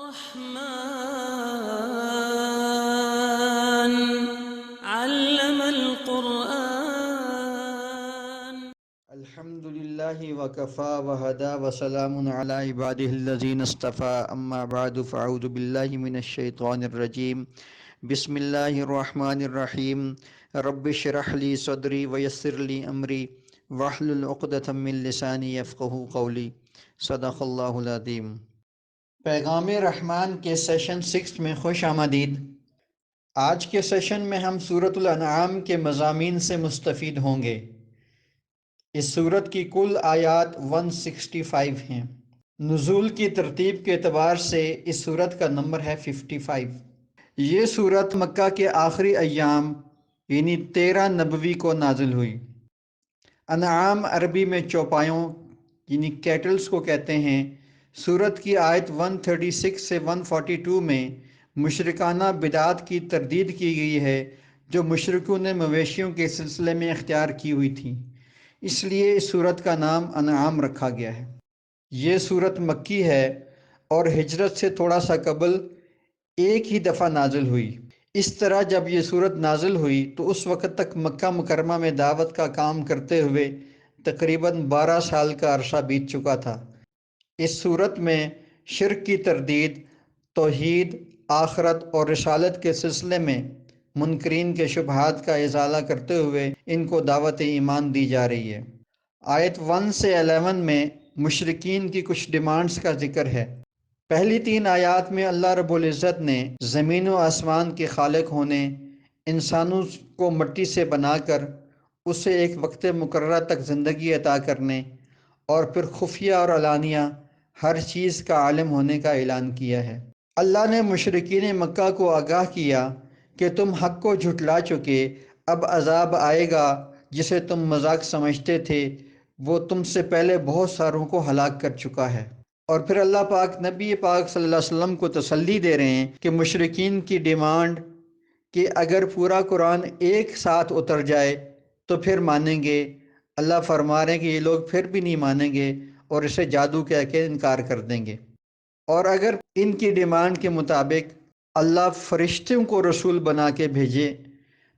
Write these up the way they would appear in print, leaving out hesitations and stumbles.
الرحمن علم القرآن. الحمد لله وكفى وهدى وسلام على عباده الذين اصطفى أما بعد فأعوذ بالله من الشيطان الرجيم بسم الله الرحمن الرحيم رب اشرح لي صدري ويسر لي أمري واحلل عقدة من لساني يفقهوا قولي صدق اللہ العظیم۔ پیغام رحمان کے سیشن 6 میں خوش آمدید۔ آج کے سیشن میں ہم سورۃ الانعام کے مضامین سے مستفید ہوں گے۔ اس سورت کی کل آیات 165 ہیں۔ نزول کی ترتیب کے اعتبار سے اس سورت کا نمبر ہے 55۔ یہ سورت مکہ کے آخری ایام یعنی 13 نبوی کو نازل ہوئی۔ انعام عربی میں چوپایوں یعنی کیٹلز کو کہتے ہیں۔ سورت کی آیت 136 سے 142 میں مشرکانہ بدعات کی تردید کی گئی ہے جو مشرکوں نے مویشیوں کے سلسلے میں اختیار کی ہوئی تھیں، اس لیے اس سورت کا نام انعام رکھا گیا ہے۔ یہ سورت مکی ہے اور ہجرت سے تھوڑا سا قبل ایک ہی دفعہ نازل ہوئی۔ اس طرح جب یہ سورت نازل ہوئی تو اس وقت تک مکہ مکرمہ میں دعوت کا کام کرتے ہوئے تقریباً 12 سال کا عرصہ بیت چکا تھا۔ اس سورت میں شرک کی تردید، توحید، آخرت اور رسالت کے سلسلے میں منکرین کے شبہات کا ازالہ کرتے ہوئے ان کو دعوت ایمان دی جا رہی ہے۔ آیت 1 سے 11 میں مشرکین کی کچھ ڈیمانڈز کا ذکر ہے۔ پہلی 3 آیات میں اللہ رب العزت نے زمین و آسمان کے خالق ہونے، انسانوں کو مٹی سے بنا کر اسے ایک وقت مقررہ تک زندگی عطا کرنے اور پھر خفیہ اور علانیہ ہر چیز کا عالم ہونے کا اعلان کیا ہے۔ اللہ نے مشرکین مکہ کو آگاہ کیا کہ تم حق کو جھٹلا چکے، اب عذاب آئے گا جسے تم مذاق سمجھتے تھے، وہ تم سے پہلے بہت ساروں کو ہلاک کر چکا ہے۔ اور پھر اللہ پاک نبی پاک صلی اللہ علیہ وسلم کو تسلی دے رہے ہیں کہ مشرکین کی ڈیمانڈ کہ اگر پورا قرآن ایک ساتھ اتر جائے تو پھر مانیں گے، اللہ فرما رہے ہیں کہ یہ لوگ پھر بھی نہیں مانیں گے اور اسے جادو کہہ کے انکار کر دیں گے۔ اور اگر ان کی ڈیمانڈ کے مطابق اللہ فرشتوں کو رسول بنا کے بھیجے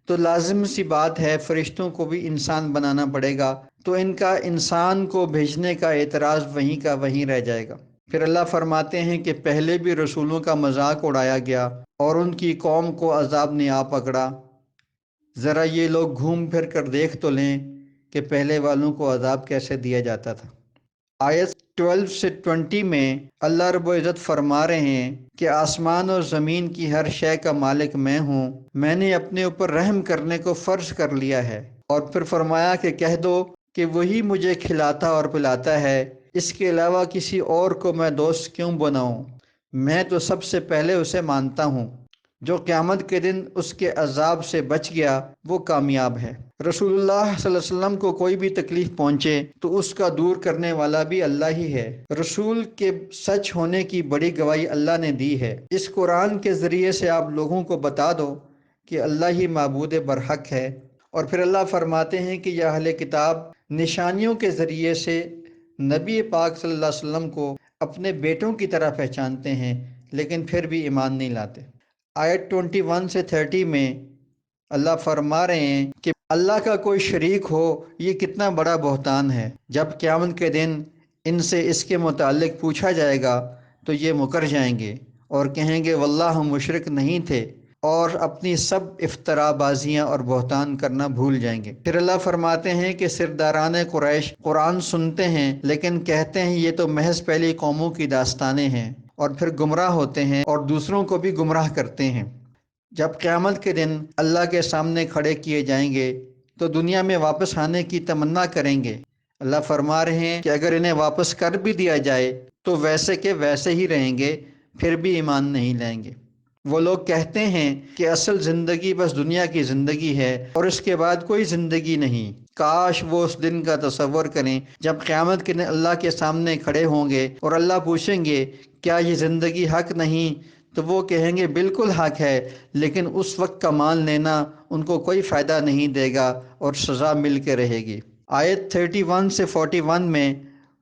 تو لازم سی بات ہے فرشتوں کو بھی انسان بنانا پڑے گا، تو ان کا انسان کو بھیجنے کا اعتراض وہیں کا وہیں رہ جائے گا۔ پھر اللہ فرماتے ہیں کہ پہلے بھی رسولوں کا مذاق اڑایا گیا اور ان کی قوم کو عذاب نے آ پکڑا، ذرا یہ لوگ گھوم پھر کر دیکھ تو لیں کہ پہلے والوں کو عذاب کیسے دیا جاتا تھا۔ آیت 12 سے 20 میں اللہ رب العزت فرما رہے ہیں کہ آسمان اور زمین کی ہر شے کا مالک میں ہوں، میں نے اپنے اوپر رحم کرنے کو فرض کر لیا ہے۔ اور پھر فرمایا کہ کہہ دو کہ وہی مجھے کھلاتا اور پلاتا ہے، اس کے علاوہ کسی اور کو میں دوست کیوں بناؤں؟ میں تو سب سے پہلے اسے مانتا ہوں۔ جو قیامت کے دن اس کے عذاب سے بچ گیا وہ کامیاب ہے۔ رسول اللہ صلی اللہ علیہ وسلم کو کوئی بھی تکلیف پہنچے تو اس کا دور کرنے والا بھی اللہ ہی ہے۔ رسول کے سچ ہونے کی بڑی گواہی اللہ نے دی ہے۔ اس قرآن کے ذریعے سے آپ لوگوں کو بتا دو کہ اللہ ہی معبود برحق ہے۔ اور پھر اللہ فرماتے ہیں کہ یہ اہل کتاب نشانیوں کے ذریعے سے نبی پاک صلی اللہ علیہ وسلم کو اپنے بیٹوں کی طرح پہچانتے ہیں لیکن پھر بھی ایمان نہیں لاتے۔ آیت 21 سے 30 میں اللہ فرما رہے ہیں کہ اللہ کا کوئی شریک ہو یہ کتنا بڑا بہتان ہے۔ جب قیامت کے دن ان سے اس کے متعلق پوچھا جائے گا تو یہ مکر جائیں گے اور کہیں گے واللہ ہم مشرک نہیں تھے، اور اپنی سب افترا بازیاں اور بہتان کرنا بھول جائیں گے۔ پھر اللہ فرماتے ہیں کہ سرداران قریش قرآن سنتے ہیں لیکن کہتے ہیں یہ تو محض پہلی قوموں کی داستانیں ہیں، اور پھر گمراہ ہوتے ہیں اور دوسروں کو بھی گمراہ کرتے ہیں۔ جب قیامت کے دن اللہ کے سامنے کھڑے کیے جائیں گے تو دنیا میں واپس آنے کی تمنا کریں گے۔ اللہ فرما رہے ہیں کہ اگر انہیں واپس کر بھی دیا جائے تو ویسے کے ویسے ہی رہیں گے، پھر بھی ایمان نہیں لائیں گے۔ وہ لوگ کہتے ہیں کہ اصل زندگی بس دنیا کی زندگی ہے اور اس کے بعد کوئی زندگی نہیں۔ کاش وہ اس دن کا تصور کریں جب قیامت کے دن اللہ کے سامنے کھڑے ہوں گے اور اللہ پوچھیں گے کیا یہ زندگی حق نہیں؟ تو وہ کہیں گے بالکل حق ہے، لیکن اس وقت کا مان لینا ان کو کوئی فائدہ نہیں دے گا اور سزا مل کے رہے گی۔ آیت 31 سے 41 میں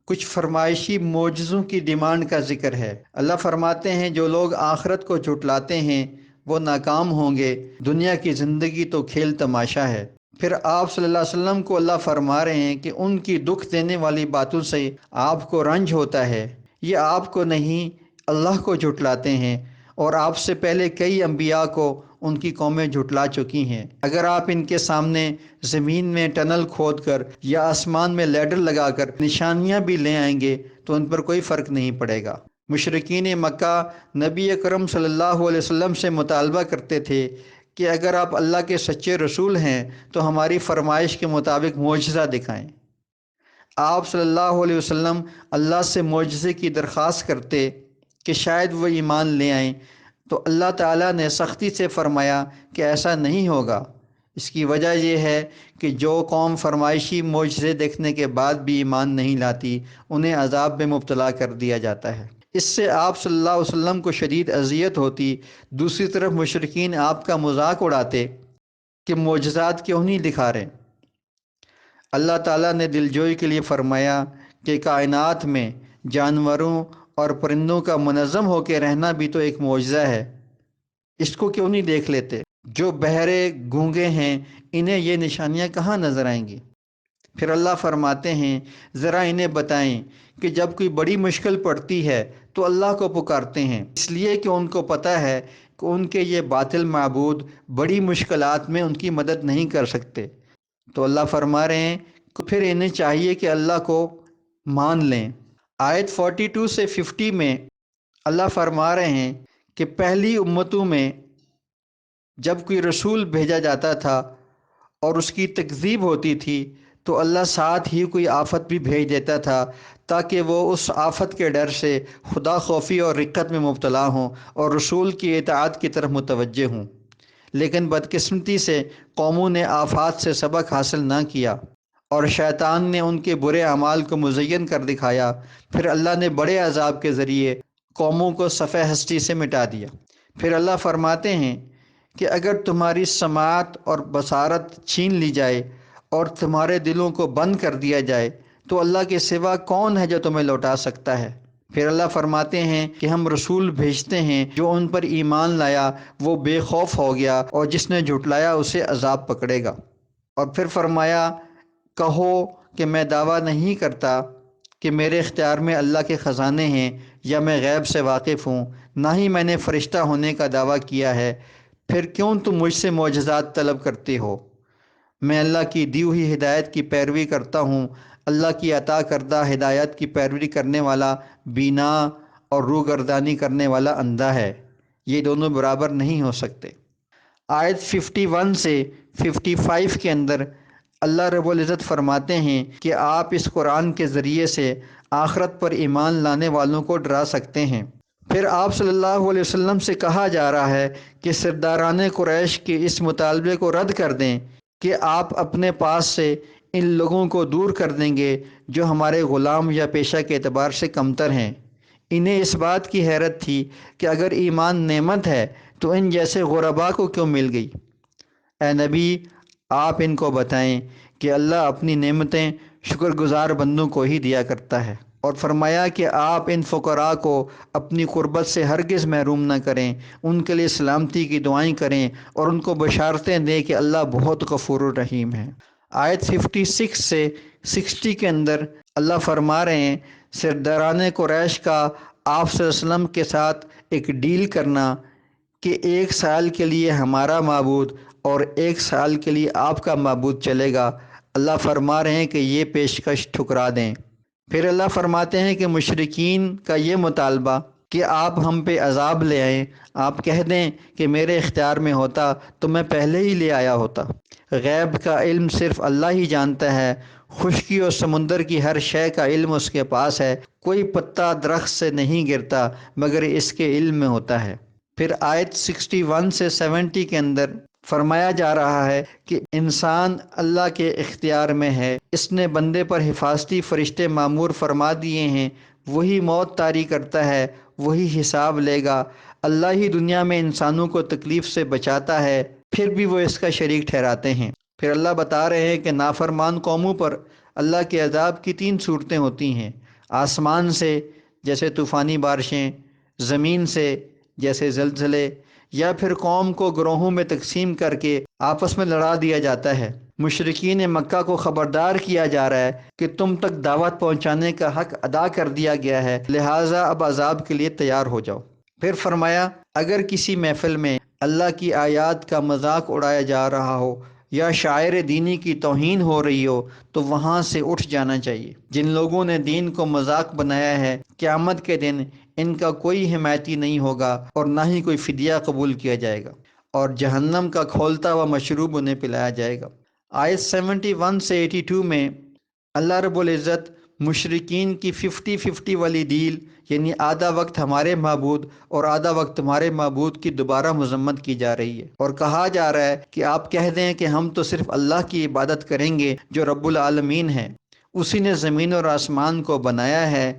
کچھ فرمائشی معجزوں کی ڈیمانڈ کا ذکر ہے۔ اللہ فرماتے ہیں جو لوگ آخرت کو جھٹلاتے ہیں وہ ناکام ہوں گے، دنیا کی زندگی تو کھیل تماشا ہے۔ پھر آپ صلی اللہ علیہ وسلم کو اللہ فرما رہے ہیں کہ ان کی دکھ دینے والی باتوں سے آپ کو رنج ہوتا ہے، یہ آپ کو نہیں اللہ کو جھٹلاتے ہیں، اور آپ سے پہلے کئی انبیاء کو ان کی قومیں جھٹلا چکی ہیں۔ اگر آپ ان کے سامنے زمین میں ٹنل کھود کر یا آسمان میں لیڈر لگا کر نشانیاں بھی لے آئیں گے تو ان پر کوئی فرق نہیں پڑے گا۔ مشرکین مکہ نبی اکرم صلی اللہ علیہ وسلم سے مطالبہ کرتے تھے کہ اگر آپ اللہ کے سچے رسول ہیں تو ہماری فرمائش کے مطابق معجزہ دکھائیں۔ آپ صلی اللہ علیہ وسلم اللہ سے معجزے کی درخواست کرتے کہ شاید وہ ایمان لے آئیں، تو اللہ تعالیٰ نے سختی سے فرمایا کہ ایسا نہیں ہوگا۔ اس کی وجہ یہ ہے کہ جو قوم فرمائشی معجزے دیکھنے کے بعد بھی ایمان نہیں لاتی انہیں عذاب میں مبتلا کر دیا جاتا ہے۔ اس سے آپ صلی اللہ علیہ وسلم کو شدید اذیت ہوتی۔ دوسری طرف مشرکین آپ کا مذاق اڑاتے کہ معجزات کیوں نہیں دکھا رہے۔ اللہ تعالیٰ نے دلجوئی کے لیے فرمایا کہ کائنات میں جانوروں اور پرندوں کا منظم ہو کے رہنا بھی تو ایک معجزہ ہے، اس کو کیوں نہیں دیکھ لیتے؟ جو بہرے گونگے ہیں انہیں یہ نشانیاں کہاں نظر آئیں گی؟ پھر اللہ فرماتے ہیں ذرا انہیں بتائیں کہ جب کوئی بڑی مشکل پڑتی ہے تو اللہ کو پکارتے ہیں، اس لیے کہ ان کو پتہ ہے کہ ان کے یہ باطل معبود بڑی مشکلات میں ان کی مدد نہیں کر سکتے۔ تو اللہ فرما رہے ہیں کہ پھر انہیں چاہیے کہ اللہ کو مان لیں۔ آیت 42 سے 50 میں اللہ فرما رہے ہیں کہ پہلی امتوں میں جب کوئی رسول بھیجا جاتا تھا اور اس کی تکذیب ہوتی تھی تو اللہ ساتھ ہی کوئی آفت بھی بھیج دیتا تھا تاکہ وہ اس آفت کے ڈر سے خدا خوفی اور رقت میں مبتلا ہوں اور رسول کی اطاعت کی طرف متوجہ ہوں۔ لیکن بدقسمتی سے قوموں نے آفات سے سبق حاصل نہ کیا اور شیطان نے ان کے برے اعمال کو مزین کر دکھایا۔ پھر اللہ نے بڑے عذاب کے ذریعے قوموں کو صفحہ ہستی سے مٹا دیا۔ پھر اللہ فرماتے ہیں کہ اگر تمہاری سماعت اور بصارت چھین لی جائے اور تمہارے دلوں کو بند کر دیا جائے تو اللہ کے سوا کون ہے جو تمہیں لوٹا سکتا ہے؟ پھر اللہ فرماتے ہیں کہ ہم رسول بھیجتے ہیں، جو ان پر ایمان لایا وہ بے خوف ہو گیا اور جس نے جھٹلایا اسے عذاب پکڑے گا۔ اور پھر فرمایا کہو کہ میں دعویٰ نہیں کرتا کہ میرے اختیار میں اللہ کے خزانے ہیں یا میں غیب سے واقف ہوں، نہ ہی میں نے فرشتہ ہونے کا دعویٰ کیا ہے، پھر کیوں تم مجھ سے معجزات طلب کرتے ہو؟ میں اللہ کی دی ہوئی ہدایت کی پیروی کرتا ہوں۔ اللہ کی عطا کردہ ہدایت کی پیروی کرنے والا بینا اور روگردانی کرنے والا اندھا ہے، یہ دونوں برابر نہیں ہو سکتے۔ آیت 51 سے 55 کے اندر اللہ رب العزت فرماتے ہیں کہ آپ اس قرآن کے ذریعے سے آخرت پر ایمان لانے والوں کو ڈرا سکتے ہیں۔ پھر آپ صلی اللہ علیہ وسلم سے کہا جا رہا ہے کہ سرداران قریش کے اس مطالبے کو رد کر دیں کہ آپ اپنے پاس سے ان لوگوں کو دور کر دیں گے جو ہمارے غلام یا پیشہ کے اعتبار سے کمتر ہیں۔ انہیں اس بات کی حیرت تھی کہ اگر ایمان نعمت ہے تو ان جیسے غربا کو کیوں مل گئی؟ اے نبی آپ ان کو بتائیں کہ اللہ اپنی نعمتیں شکر گزار بندوں کو ہی دیا کرتا ہے، اور فرمایا کہ آپ ان فقراء کو اپنی قربت سے ہرگز محروم نہ کریں، ان کے لیے سلامتی کی دعائیں کریں اور ان کو بشارتیں دیں کہ اللہ بہت غفور الرحیم ہے۔ آیت 56 سے 60 کے اندر اللہ فرما رہے ہیں سرداران قریش کا آپ صلی اللہ علیہ وسلم کے ساتھ ایک ڈیل کرنا کہ 1 سال کے لیے ہمارا معبود اور 1 سال کے لیے آپ کا معبود چلے گا۔ اللہ فرما رہے ہیں کہ یہ پیشکش ٹھکرا دیں۔ پھر اللہ فرماتے ہیں کہ مشرکین کا یہ مطالبہ کہ آپ ہم پہ عذاب لے آئیں، آپ کہہ دیں کہ میرے اختیار میں ہوتا تو میں پہلے ہی لے آیا ہوتا۔ غیب کا علم صرف اللہ ہی جانتا ہے، خشکی اور سمندر کی ہر شے کا علم اس کے پاس ہے، کوئی پتا درخت سے نہیں گرتا مگر اس کے علم میں ہوتا ہے۔ پھر آیت 61 سے 70 کے اندر فرمایا جا رہا ہے کہ انسان اللہ کے اختیار میں ہے، اس نے بندے پر حفاظتی فرشتے معمور فرما دیے ہیں، وہی موت طاری کرتا ہے، وہی حساب لے گا۔ اللہ ہی دنیا میں انسانوں کو تکلیف سے بچاتا ہے، پھر بھی وہ اس کا شریک ٹھہراتے ہیں۔ پھر اللہ بتا رہے ہیں کہ نافرمان قوموں پر اللہ کے عذاب کی 3 صورتیں ہوتی ہیں۔ آسمان سے جیسے طوفانی بارشیں، زمین سے جیسے زلزلے، یا پھر قوم کو گروہوں میں تقسیم کر کے آپس میں لڑا دیا جاتا ہے۔ مشرکین مکہ کو خبردار کیا جا رہا ہے کہ تم تک دعوت پہنچانے کا حق ادا کر دیا گیا ہے، لہٰذا اب عذاب کے لیے تیار ہو جاؤ۔ پھر فرمایا اگر کسی محفل میں اللہ کی آیات کا مذاق اڑایا جا رہا ہو یا شاعر دینی کی توہین ہو رہی ہو تو وہاں سے اٹھ جانا چاہیے۔ جن لوگوں نے دین کو مذاق بنایا ہے قیامت کے دن ان کا کوئی حمایتی نہیں ہوگا اور نہ ہی کوئی فدیہ قبول کیا جائے گا، اور جہنم کا کھولتا ہوا مشروب انہیں پلایا جائے گا۔ آیت 71 سے 82 میں اللہ رب العزت مشرکین کی 50-50 والی ڈیل، یعنی آدھا وقت ہمارے معبود اور آدھا وقت تمہارے معبود کی دوبارہ مذمت کی جا رہی ہے، اور کہا جا رہا ہے کہ آپ کہہ دیں کہ ہم تو صرف اللہ کی عبادت کریں گے جو رب العالمین ہے، اسی نے زمین اور آسمان کو بنایا ہے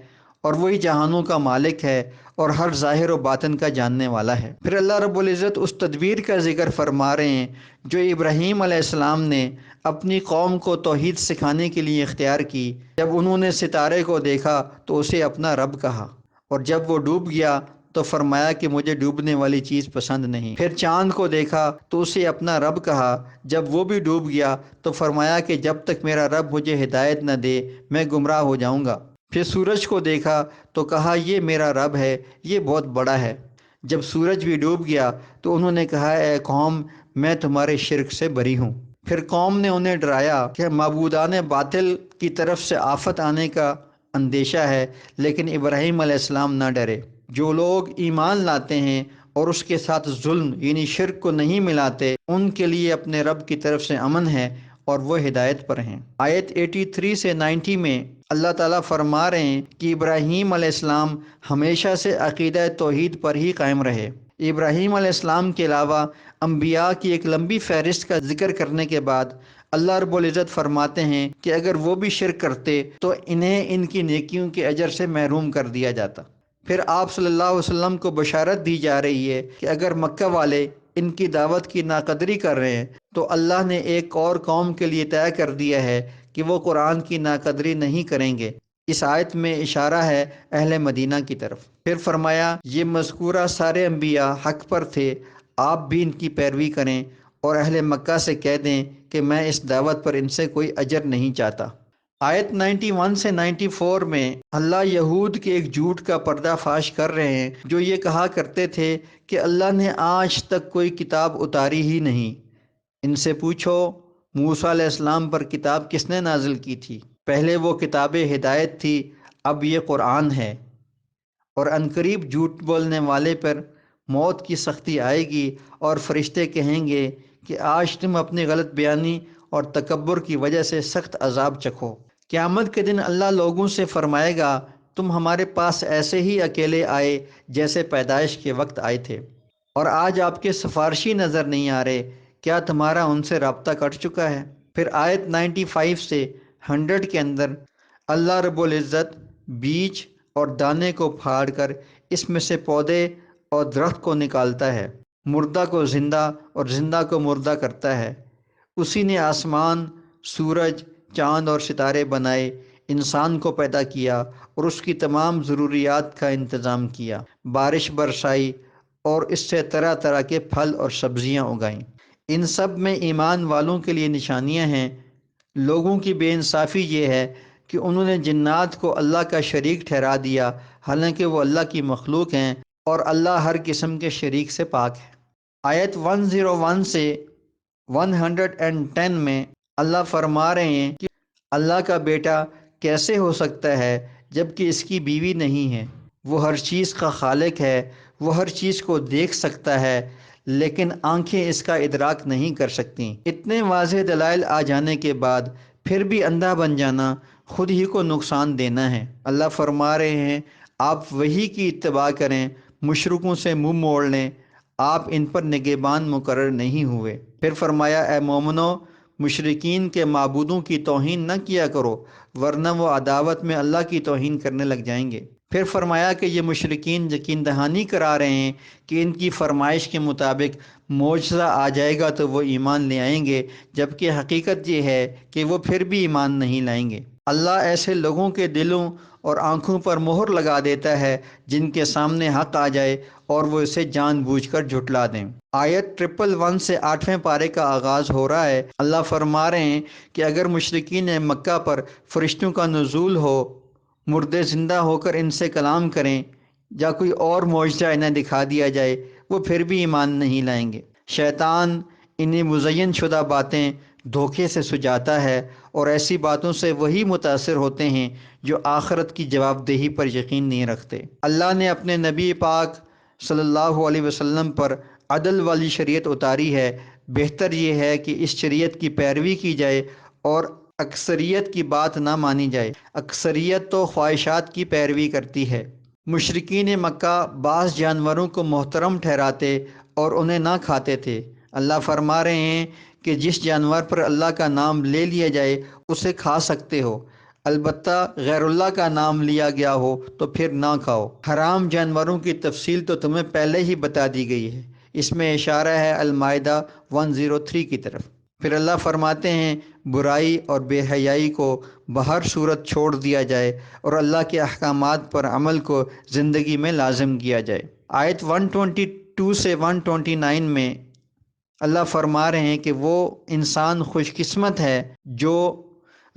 اور وہی جہانوں کا مالک ہے اور ہر ظاہر و باطن کا جاننے والا ہے۔ پھر اللہ رب العزت اس تدبیر کا ذکر فرما رہے ہیں جو ابراہیم علیہ السلام نے اپنی قوم کو توحید سکھانے کے لیے اختیار کی۔ جب انہوں نے ستارے کو دیکھا تو اسے اپنا رب کہا، اور جب وہ ڈوب گیا تو فرمایا کہ مجھے ڈوبنے والی چیز پسند نہیں۔ پھر چاند کو دیکھا تو اسے اپنا رب کہا، جب وہ بھی ڈوب گیا تو فرمایا کہ جب تک میرا رب مجھے ہدایت نہ دے میں گمراہ ہو جاؤں گا۔ پھر سورج کو دیکھا تو کہا یہ میرا رب ہے، یہ بہت بڑا ہے۔ جب سورج بھی ڈوب گیا تو انہوں نے کہا اے قوم میں تمہارے شرک سے بری ہوں۔ پھر قوم نے انہیں ڈرایا کہ معبودان باطل کی طرف سے آفت آنے کا اندیشہ ہے، لیکن ابراہیم علیہ السلام نہ ڈرے۔ جو لوگ ایمان لاتے ہیں اور اس کے ساتھ ظلم یعنی شرک کو نہیں ملاتے ان کے لیے اپنے رب کی طرف سے امن ہے اور وہ ہدایت پر ہیں۔ آیت 83 سے 90 میں اللہ تعالیٰ فرما رہے ہیں کہ ابراہیم علیہ السلام ہمیشہ سے عقیدہ توحید پر ہی قائم رہے۔ ابراہیم علیہ السلام کے علاوہ انبیاء کی ایک لمبی فہرست کا ذکر کرنے کے بعد اللہ رب العزت فرماتے ہیں کہ اگر وہ بھی شرک کرتے تو انہیں ان کی نیکیوں کے اجر سے محروم کر دیا جاتا۔ پھر آپ صلی اللہ علیہ وسلم کو بشارت دی جا رہی ہے کہ اگر مکہ والے ان کی دعوت کی ناقدری کر رہے ہیں تو اللہ نے ایک اور قوم کے لیے طے کر دیا ہے کہ وہ قرآن کی ناقدری نہیں کریں گے۔ اس آیت میں اشارہ ہے اہل مدینہ کی طرف۔ پھر فرمایا یہ مذکورہ سارے انبیاء حق پر تھے، آپ بھی ان کی پیروی کریں اور اہل مکہ سے کہہ دیں کہ میں اس دعوت پر ان سے کوئی اجر نہیں چاہتا۔ آیت 91 سے 94 میں اللہ یہود کے ایک جھوٹ کا پردہ فاش کر رہے ہیں جو یہ کہا کرتے تھے کہ اللہ نے آج تک کوئی کتاب اتاری ہی نہیں۔ ان سے پوچھو موسیٰ علیہ السلام پر کتاب کس نے نازل کی تھی؟ پہلے وہ کتاب ہدایت تھی، اب یہ قرآن ہے، اور عنقریب جھوٹ بولنے والے پر موت کی سختی آئے گی اور فرشتے کہیں گے کہ آج تم اپنی غلط بیانی اور تکبر کی وجہ سے سخت عذاب چکھو۔ قیامت کے دن اللہ لوگوں سے فرمائے گا تم ہمارے پاس ایسے ہی اکیلے آئے جیسے پیدائش کے وقت آئے تھے، اور آج آپ کے سفارشی نظر نہیں آ رہے، کیا تمہارا ان سے رابطہ کٹ چکا ہے؟ پھر آیت 95 سے 100 کے اندر اللہ رب العزت بیج اور دانے کو پھاڑ کر اس میں سے پودے اور درخت کو نکالتا ہے، مردہ کو زندہ اور زندہ کو مردہ کرتا ہے۔ اسی نے آسمان، سورج، چاند اور ستارے بنائے، انسان کو پیدا کیا اور اس کی تمام ضروریات کا انتظام کیا، بارش برسائی اور اس سے طرح طرح کے پھل اور سبزیاں اگائیں۔ ان سب میں ایمان والوں کے لیے نشانیاں ہیں۔ لوگوں کی بے انصافی یہ ہے کہ انہوں نے جنات کو اللہ کا شریک ٹھہرا دیا، حالانکہ وہ اللہ کی مخلوق ہیں اور اللہ ہر قسم کے شریک سے پاک ہے۔ آیت 101 سے 110 میں اللہ فرما رہے ہیں کہ اللہ کا بیٹا کیسے ہو سکتا ہے جبکہ اس کی بیوی نہیں ہے؟ وہ ہر چیز کا خالق ہے، وہ ہر چیز کو دیکھ سکتا ہے لیکن آنکھیں اس کا ادراک نہیں کر سکتی۔ اتنے واضح دلائل آ جانے کے بعد پھر بھی اندھا بن جانا خود ہی کو نقصان دینا ہے۔ اللہ فرما رہے ہیں آپ وحی کی اتباع کریں، مشرکوں سے منہ موڑ لیں، آپ ان پر نگہبان مقرر نہیں ہوئے۔ پھر فرمایا اے مومنو مشرکین کے معبودوں کی توہین نہ کیا کرو ورنہ وہ عداوت میں اللہ کی توہین کرنے لگ جائیں گے۔ پھر فرمایا کہ یہ مشرکین یقین دہانی کرا رہے ہیں کہ ان کی فرمائش کے مطابق معجزہ آ جائے گا تو وہ ایمان لے آئیں گے، جبکہ حقیقت یہ ہے کہ وہ پھر بھی ایمان نہیں لائیں گے۔ اللہ ایسے لوگوں کے دلوں اور آنکھوں پر مہر لگا دیتا ہے جن کے سامنے حق آ جائے اور وہ اسے جان بوجھ کر جھٹلا دیں۔ آیت 111 سے 8ویں پارے کا آغاز ہو رہا ہے۔ اللہ فرما رہے ہیں کہ اگر مشرکین مکہ پر فرشتوں کا نزول ہو، مردے زندہ ہو کر ان سے کلام کریں یا کوئی اور معجزہ انہیں دکھا دیا جائے، وہ پھر بھی ایمان نہیں لائیں گے۔ شیطان انہیں مزین شدہ باتیں دھوکے سے سجاتا ہے اور ایسی باتوں سے وہی متاثر ہوتے ہیں جو آخرت کی جواب دہی پر یقین نہیں رکھتے۔ اللہ نے اپنے نبی پاک صلی اللہ علیہ وسلم پر عدل والی شریعت اتاری ہے۔ بہتر یہ ہے کہ اس شریعت کی پیروی کی جائے اور اکثریت کی بات نہ مانی جائے۔ اکثریت تو خواہشات کی پیروی کرتی ہے۔ مشرکین مکہ بعض جانوروں کو محترم ٹھہراتے اور انہیں نہ کھاتے تھے۔ اللہ فرما رہے ہیں کہ جس جانور پر اللہ کا نام لے لیا جائے اسے کھا سکتے ہو، البتہ غیر اللہ کا نام لیا گیا ہو تو پھر نہ کھاؤ۔ حرام جانوروں کی تفصیل تو تمہیں پہلے ہی بتا دی گئی ہے۔ اس میں اشارہ ہے المائدہ 103 کی طرف۔ پھر اللہ فرماتے ہیں برائی اور بے حیائی کو بہر صورت چھوڑ دیا جائے اور اللہ کے احکامات پر عمل کو زندگی میں لازم کیا جائے۔ آیت 122 سے 129 میں اللہ فرما رہے ہیں کہ وہ انسان خوش قسمت ہے جو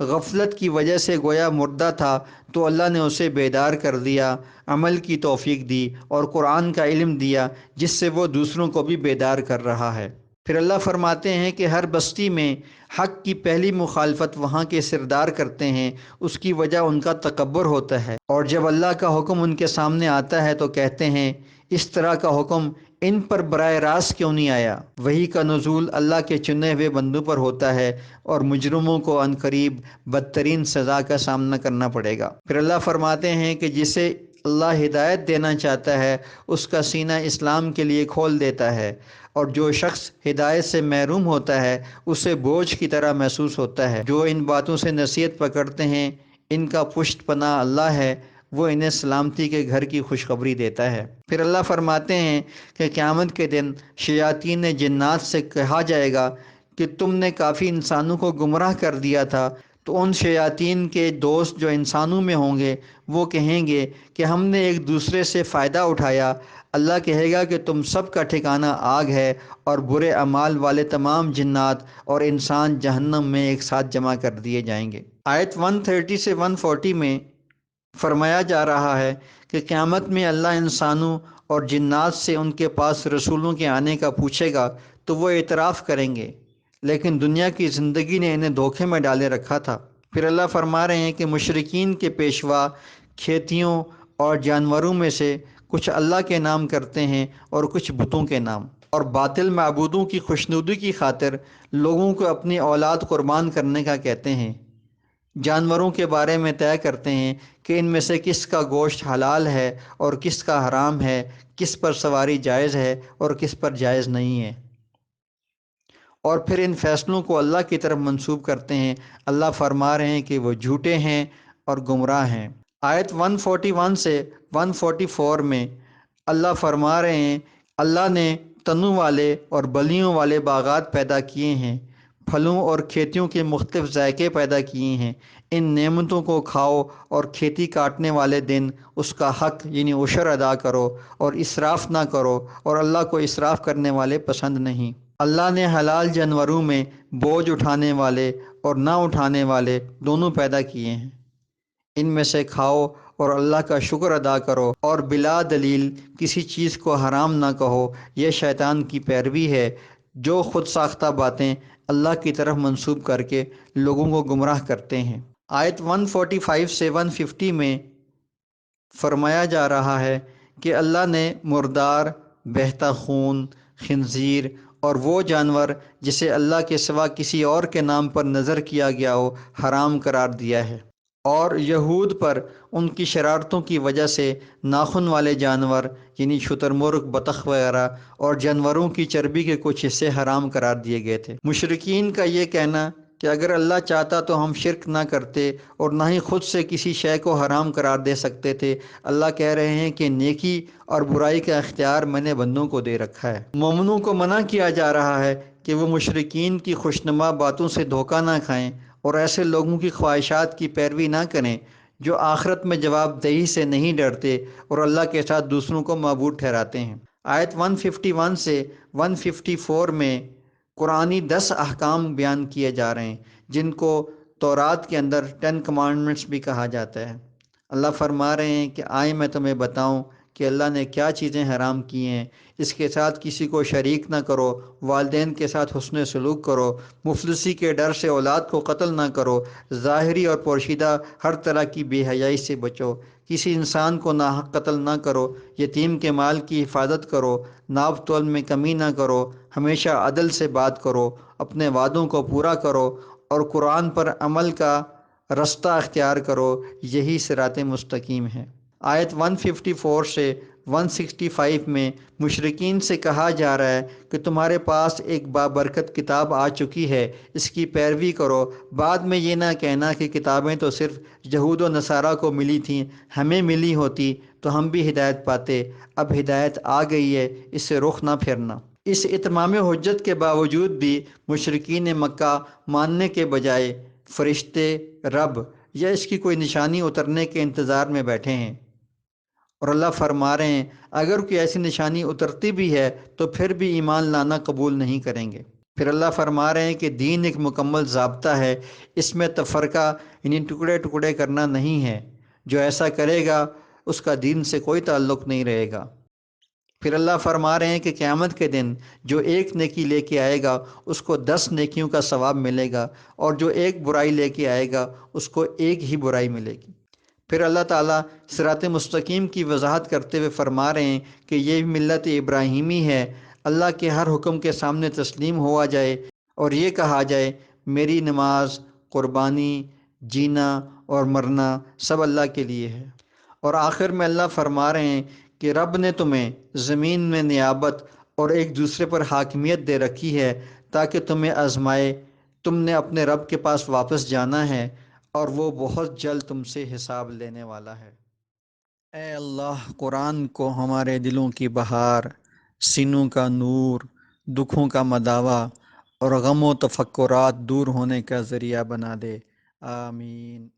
غفلت کی وجہ سے گویا مردہ تھا تو اللہ نے اسے بیدار کر دیا، عمل کی توفیق دی اور قرآن کا علم دیا جس سے وہ دوسروں کو بھی بیدار کر رہا ہے۔ پھر اللہ فرماتے ہیں کہ ہر بستی میں حق کی پہلی مخالفت وہاں کے سردار کرتے ہیں، اس کی وجہ ان کا تکبر ہوتا ہے، اور جب اللہ کا حکم ان کے سامنے آتا ہے تو کہتے ہیں اس طرح کا حکم ان پر براہ راست کیوں نہیں آیا۔ وحی کا نزول اللہ کے چنے ہوئے بندوں پر ہوتا ہے اور مجرموں کو عنقریب بدترین سزا کا سامنا کرنا پڑے گا۔ پھر اللہ فرماتے ہیں کہ جسے اللہ ہدایت دینا چاہتا ہے اس کا سینہ اسلام کے لیے کھول دیتا ہے، اور جو شخص ہدایت سے محروم ہوتا ہے اسے بوجھ کی طرح محسوس ہوتا ہے۔ جو ان باتوں سے نصیحت پکڑتے ہیں ان کا پشت پناہ اللہ ہے، وہ انہیں سلامتی کے گھر کی خوشخبری دیتا ہے۔ پھر اللہ فرماتے ہیں کہ قیامت کے دن شیاطین جنات سے کہا جائے گا کہ تم نے کافی انسانوں کو گمراہ کر دیا تھا، تو ان شیاطین کے دوست جو انسانوں میں ہوں گے وہ کہیں گے کہ ہم نے ایک دوسرے سے فائدہ اٹھایا۔ اللہ کہے گا کہ تم سب کا ٹھکانہ آگ ہے اور برے اعمال والے تمام جنات اور انسان جہنم میں ایک ساتھ جمع کر دیے جائیں گے۔ آیت 130 سے 140 میں فرمایا جا رہا ہے کہ قیامت میں اللہ انسانوں اور جنات سے ان کے پاس رسولوں کے آنے کا پوچھے گا تو وہ اعتراف کریں گے، لیکن دنیا کی زندگی نے انہیں دھوکے میں ڈالے رکھا تھا۔ پھر اللہ فرما رہے ہیں کہ مشرکین کے پیشوا کھیتیوں اور جانوروں میں سے کچھ اللہ کے نام کرتے ہیں اور کچھ بتوں کے نام، اور باطل معبودوں کی خوشنودی کی خاطر لوگوں کو اپنی اولاد قربان کرنے کا کہتے ہیں۔ جانوروں کے بارے میں طے کرتے ہیں کہ ان میں سے کس کا گوشت حلال ہے اور کس کا حرام ہے، کس پر سواری جائز ہے اور کس پر جائز نہیں ہے، اور پھر ان فیصلوں کو اللہ کی طرف منسوب کرتے ہیں۔ اللہ فرما رہے ہیں کہ وہ جھوٹے ہیں اور گمراہ ہیں۔ آیت 141 سے 144 میں اللہ فرما رہے ہیں اللہ نے تنوں والے اور بلیوں والے باغات پیدا کیے ہیں، پھلوں اور کھیتیوں کے مختلف ذائقے پیدا کیے ہیں۔ ان نعمتوں کو کھاؤ اور کھیتی کاٹنے والے دن اس کا حق یعنی عشر ادا کرو اور اسراف نہ کرو، اور اللہ کو اسراف کرنے والے پسند نہیں۔ اللہ نے حلال جانوروں میں بوجھ اٹھانے والے اور نہ اٹھانے والے دونوں پیدا کیے ہیں، ان میں سے کھاؤ اور اللہ کا شکر ادا کرو، اور بلا دلیل کسی چیز کو حرام نہ کہو، یہ شیطان کی پیروی ہے جو خود ساختہ باتیں اللہ کی طرف منسوب کر کے لوگوں کو گمراہ کرتے ہیں۔ آیت 145 سے 150 میں فرمایا جا رہا ہے کہ اللہ نے مردار، بہتا خون، خنزیر اور وہ جانور جسے اللہ کے سوا کسی اور کے نام پر نظر کیا گیا ہو حرام قرار دیا ہے، اور یہود پر ان کی شرارتوں کی وجہ سے ناخن والے جانور یعنی شتر مرغ، بطخ وغیرہ اور جانوروں کی چربی کے کچھ حصے حرام قرار دیے گئے تھے۔ مشرکین کا یہ کہنا کہ اگر اللہ چاہتا تو ہم شرک نہ کرتے اور نہ ہی خود سے کسی شے کو حرام قرار دے سکتے تھے، اللہ کہہ رہے ہیں کہ نیکی اور برائی کا اختیار میں نے بندوں کو دے رکھا ہے۔ مومنوں کو منع کیا جا رہا ہے کہ وہ مشرکین کی خوشنما باتوں سے دھوکہ نہ کھائیں اور ایسے لوگوں کی خواہشات کی پیروی نہ کریں جو آخرت میں جواب دہی سے نہیں ڈرتے اور اللہ کے ساتھ دوسروں کو معبود ٹھہراتے ہیں۔ آیت 151 سے 154 میں قرآنی 10 احکام بیان کیے جا رہے ہیں، جن کو تورات کے اندر 10 کمانڈمنٹس بھی کہا جاتا ہے۔ اللہ فرما رہے ہیں کہ آئیں میں تمہیں بتاؤں کہ اللہ نے کیا چیزیں حرام کی ہیں۔ اس کے ساتھ کسی کو شریک نہ کرو، والدین کے ساتھ حسن سلوک کرو، مفلسی کے ڈر سے اولاد کو قتل نہ کرو، ظاہری اور پوشیدہ ہر طرح کی بے حیائی سے بچو، کسی انسان کو ناحق قتل نہ کرو، یتیم کے مال کی حفاظت کرو، ناپ تول میں کمی نہ کرو، ہمیشہ عدل سے بات کرو، اپنے وعدوں کو پورا کرو اور قرآن پر عمل کا رستہ اختیار کرو، یہی صراط مستقیم ہے۔ آیت 154 سے 165 میں مشرکین سے کہا جا رہا ہے کہ تمہارے پاس ایک بابرکت کتاب آ چکی ہے، اس کی پیروی کرو، بعد میں یہ نہ کہنا کہ کتابیں تو صرف یہود و نصارہ کو ملی تھیں، ہمیں ملی ہوتی تو ہم بھی ہدایت پاتے۔ اب ہدایت آ گئی ہے، اس سے رخ نہ پھرنا۔ اس اتمام حجت کے باوجود بھی مشرکین مکہ ماننے کے بجائے فرشتے، رب یا اس کی کوئی نشانی اترنے کے انتظار میں بیٹھے ہیں، اور اللہ فرما رہے ہیں اگر کوئی ایسی نشانی اترتی بھی ہے تو پھر بھی ایمان لانا قبول نہیں کریں گے۔ پھر اللہ فرما رہے ہیں کہ دین ایک مکمل ضابطہ ہے، اس میں تفرقہ یعنی ٹکڑے ٹکڑے کرنا نہیں ہے، جو ایسا کرے گا اس کا دین سے کوئی تعلق نہیں رہے گا۔ پھر اللہ فرما رہے ہیں کہ قیامت کے دن جو ایک نیکی لے کے آئے گا اس کو 10 نیکیوں کا ثواب ملے گا، اور جو ایک برائی لے کے آئے گا اس کو ایک ہی برائی ملے گی۔ پھر اللہ تعالیٰ صراط مستقیم کی وضاحت کرتے ہوئے فرما رہے ہیں کہ یہ ملت ابراہیمی ہے، اللہ کے ہر حکم کے سامنے تسلیم ہوا جائے اور یہ کہا جائے میری نماز، قربانی، جینا اور مرنا سب اللہ کے لیے ہے۔ اور آخر میں اللہ فرما رہے ہیں کہ رب نے تمہیں زمین میں نیابت اور ایک دوسرے پر حاکمیت دے رکھی ہے تاکہ تمہیں آزمائے، تم نے اپنے رب کے پاس واپس جانا ہے اور وہ بہت جلد تم سے حساب لینے والا ہے۔ اے اللہ، قرآن کو ہمارے دلوں کی بہار، سینوں کا نور، دکھوں کا مداوا اور غم و تفکرات دور ہونے کا ذریعہ بنا دے۔ آمین۔